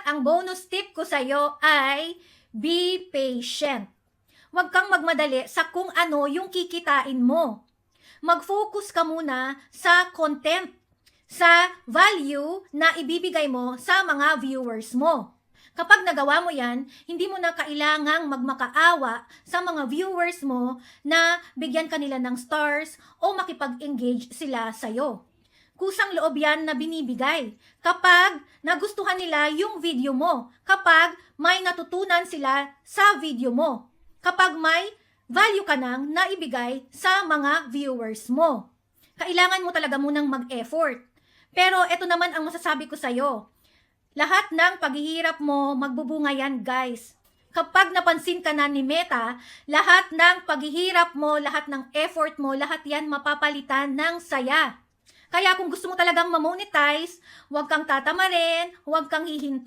ang bonus tip ko sa'yo ay be patient. Huwag kang magmadali sa kung ano yung kikitain mo. Mag-focus ka muna sa content, sa value na ibibigay mo sa mga viewers mo. Kapag nagawa mo yan, hindi mo na kailangang magmakaawa sa mga viewers mo na bigyan kanila ng stars o makipag-engage sila sa'yo. Kusang loob yan na binibigay kapag nagustuhan nila yung video mo, kapag may natutunan sila sa video mo, kapag may value ka nang naibigay sa mga viewers mo. Kailangan mo talaga munang mag-effort. Pero ito naman ang masasabi ko sa'yo. Lahat ng paghihirap mo, magbubunga yan, guys. Kapag napansin ka na ni Meta, lahat ng paghihirap mo, lahat ng effort mo, lahat yan mapapalitan ng saya. Kaya kung gusto mo talagang mamonetize, huwag kang tatamarin, huwag kang hihinto.